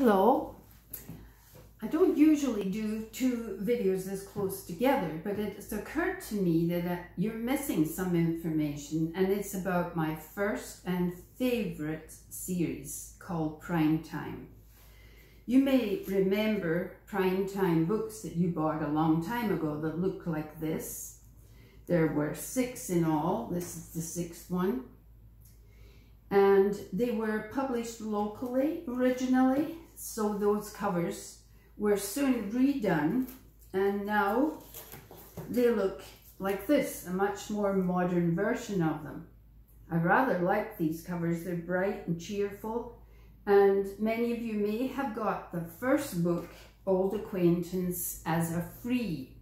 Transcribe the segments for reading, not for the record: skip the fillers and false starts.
Hello. I don't usually do two videos this close together, but it's occurred to me that you're missing some information, and it's about my first and favourite series called Prime Time. You may remember Prime Time books that you bought a long time ago that look like this. There were 6 in all. This is the 6th one. And they were published locally originally, so those covers were soon redone, and now they look like this, a much more modern version of them. I rather like these covers. They're bright and cheerful, and many of you may have got the first book, Old Acquaintance, as a free.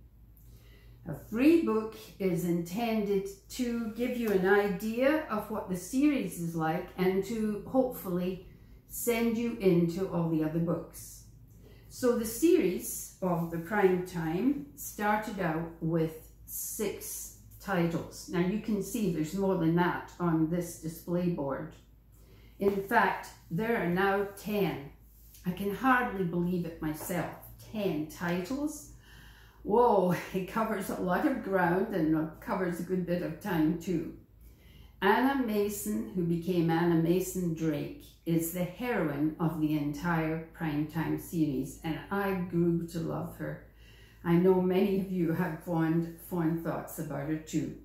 A free book is intended to give you an idea of what the series is like and to hopefully send you into all the other books. So the series of the Prime Time started out with 6 titles. Now you can see there's more than that on this display board. In fact, there are now 10. I can hardly believe it myself. 10 titles. Whoa, it covers a lot of ground and covers a good bit of time too. Anna Mason, who became Anna Mason Drake, is the heroine of the entire Primetime series, and I grew to love her. I know many of you have fond thoughts about her too.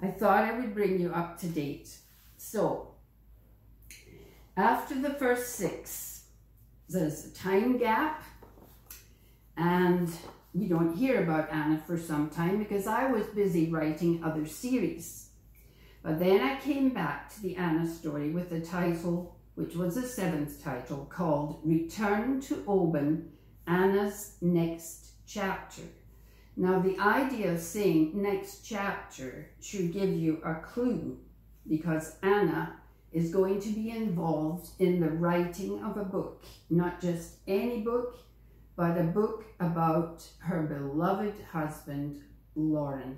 I thought I would bring you up to date. So, after the first 6, there's a time gap, and we don't hear about Anna for some time because I was busy writing other series. But then I came back to the Anna story with a title, which was the 7th title, called Return to Oban, Anna's Next Chapter. Now the idea of saying next chapter should give you a clue, because Anna is going to be involved in the writing of a book, not just any book, but a book about her beloved husband, Lauren.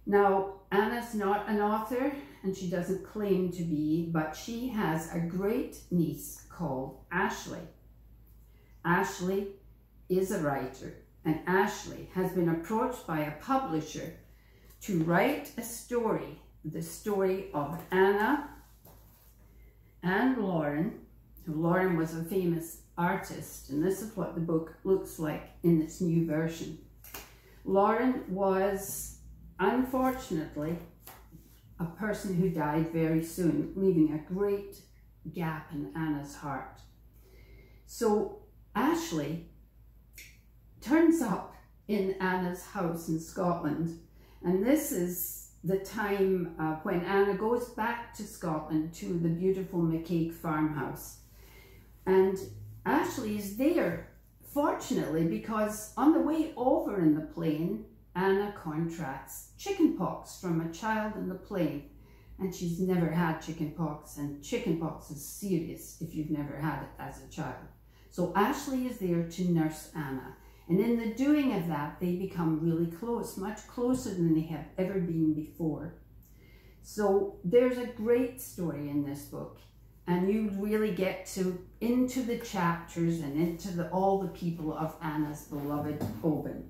Now, Anna's not an author, and she doesn't claim to be, but she has a great niece called Ashley. Ashley is a writer, and Ashley has been approached by a publisher to write a story, the story of Anna and Lauren. Lauren was a famous artist, and this is what the book looks like in its new version. Lauren was, unfortunately, a person who died very soon, leaving a great gap in Anna's heart. So Ashley turns up in Anna's house in Scotland, and this is the time when Anna goes back to Scotland to the beautiful McCaig farmhouse. And Ashley is there, fortunately, because on the way over in the plane, Anna contracts chickenpox from a child in the plane, and she's never had chickenpox, and chickenpox is serious if you've never had it as a child. So Ashley is there to nurse Anna, and in the doing of that, they become really close, much closer than they have ever been before. So there's a great story in this book, and you really get into the chapters and into all the people of Anna's beloved Oban.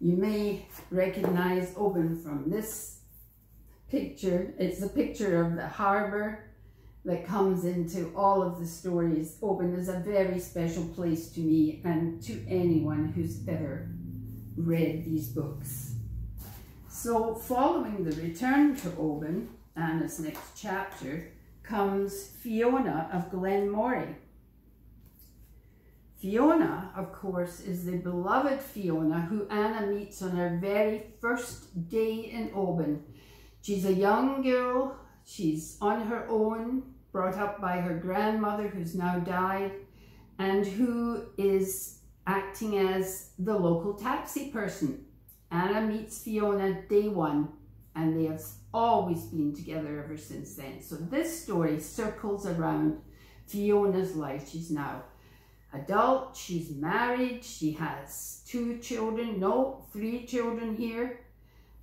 You may recognize Oban from this picture. It's a picture of the harbour that comes into all of the stories. Oban is a very special place to me and to anyone who's ever read these books. So following the return to Oban, Anna's next chapter, comes Fiona of Glenmory. Fiona, of course, is the beloved Fiona who Anna meets on her very first day in Oban. She's a young girl, she's on her own, brought up by her grandmother who's now died, and who is acting as the local taxi person. Anna meets Fiona day 1, and they have always been together ever since then. So this story circles around Fiona's life. She's now adult, she's married, she has 2 children, no, 3 children here,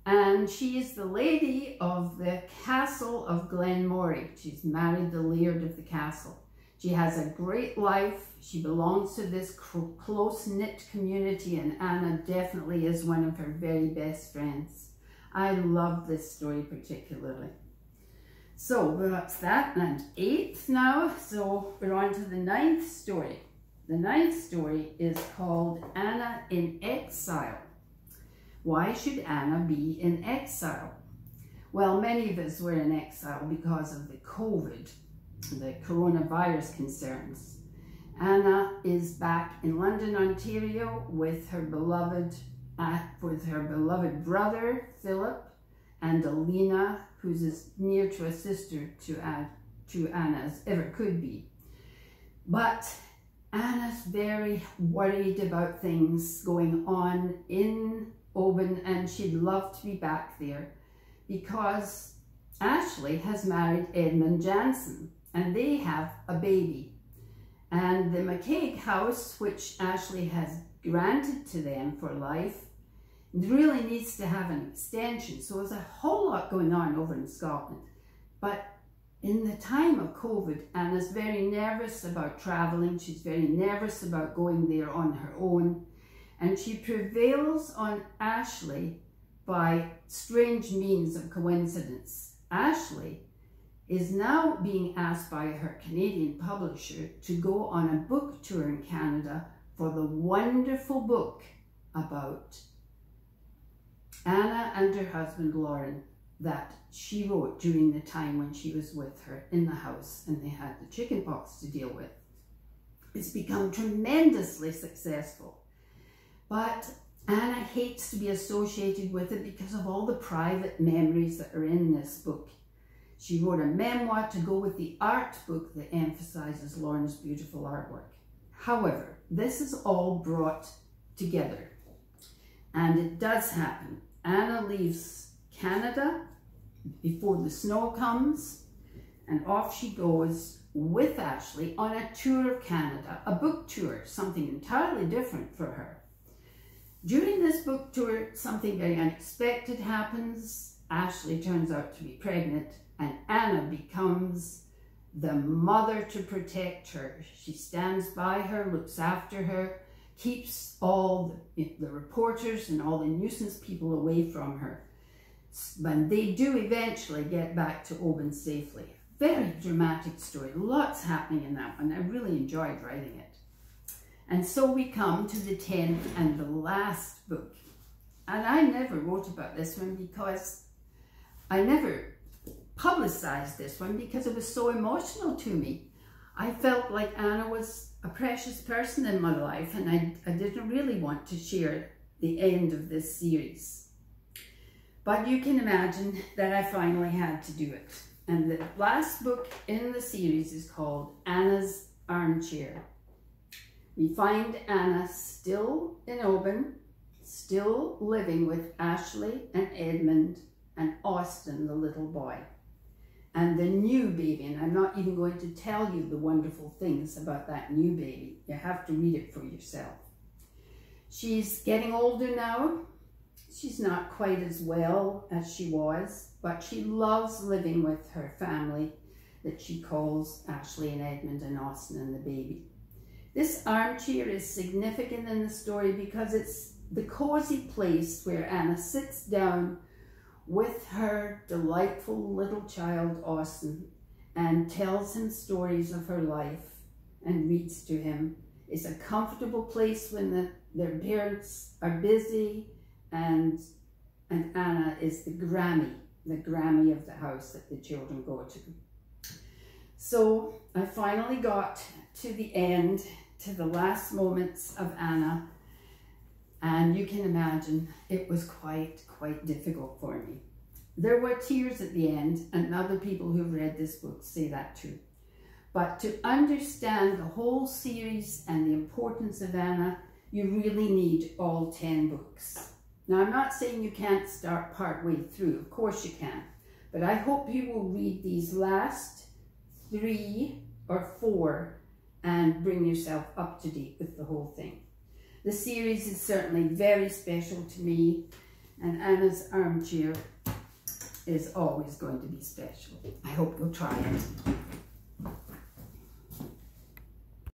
and she is the lady of the castle of Glenmory. She's married the laird of the castle. She has a great life. She belongs to this close-knit community, and Anna definitely is one of her very best friends. I love this story particularly. So that's that, and 8th now. So we're on to the 9th story. The 9th story is called Anna in Exile. Why should Anna be in exile? Well, many of us were in exile because of the coronavirus concerns. Anna is back in London, Ontario with her beloved brother, Philip, and Alina, who's as near to a sister to Anna as ever could be. But Anna's very worried about things going on in Oban, and she'd love to be back there because Ashley has married Edmund Jansen and they have a baby. And the McCaig house, which Ashley has granted to them for life, really needs to have an extension. So there's a whole lot going on over in Scotland. But in the time of COVID, Anna's very nervous about traveling. She's very nervous about going there on her own. And she prevails on Ashley by strange means of coincidence. Ashley is now being asked by her Canadian publisher to go on a book tour in Canada for the wonderful book about Anna and her husband Lauren that she wrote during the time when she was with her in the house and they had the chickenpox to deal with. It's become tremendously successful. But Anna hates to be associated with it because of all the private memories that are in this book. She wrote a memoir to go with the art book that emphasizes Lauren's beautiful artwork. However, this is all brought together, and it does happen. Anna leaves Canada before the snow comes, and off she goes with Ashley on a tour of Canada, a book tour, something entirely different for her. During this book tour, something very unexpected happens. Ashley turns out to be pregnant, and Anna becomes the mother to protect her. She stands by her, looks after her, keeps all the reporters and all the nuisance people away from her. But they do eventually get back to Oban safely. Very dramatic story. Lots happening in that one. I really enjoyed writing it. And so we come to the 10th and the last book. And I never wrote about this one because I never publicized this one because it was so emotional to me. I felt like Anna was a precious person in my life, and I didn't really want to share the end of this series. But you can imagine that I finally had to do it. And the last book in the series is called Anna's Armchair. We find Anna still in Oban, still living with Ashley and Edmund and Austin, the little boy, and the new baby. And I'm not even going to tell you the wonderful things about that new baby. You have to read it for yourself. She's getting older now. She's not quite as well as she was, but she loves living with her family that she calls Ashley and Edmund and Austin and the baby. This armchair is significant in the story because it's the cozy place where Anna sits down with her delightful little child, Austin, and tells him stories of her life and reads to him. It's a comfortable place when their parents are busy, and Anna is the Grammy of the house that the children go to. So I finally got to the end, to the last moments of Anna, and you can imagine it was quite difficult for me. There were tears at the end, and other people who've read this book say that too. But to understand the whole series and the importance of Anna, you really need all 10 books. Now, I'm not saying you can't start partway through. Of course you can. But I hope you will read these last 3 or 4 and bring yourself up to date with the whole thing. The series is certainly very special to me, and Anna's Armchair is always going to be special. I hope you'll try it.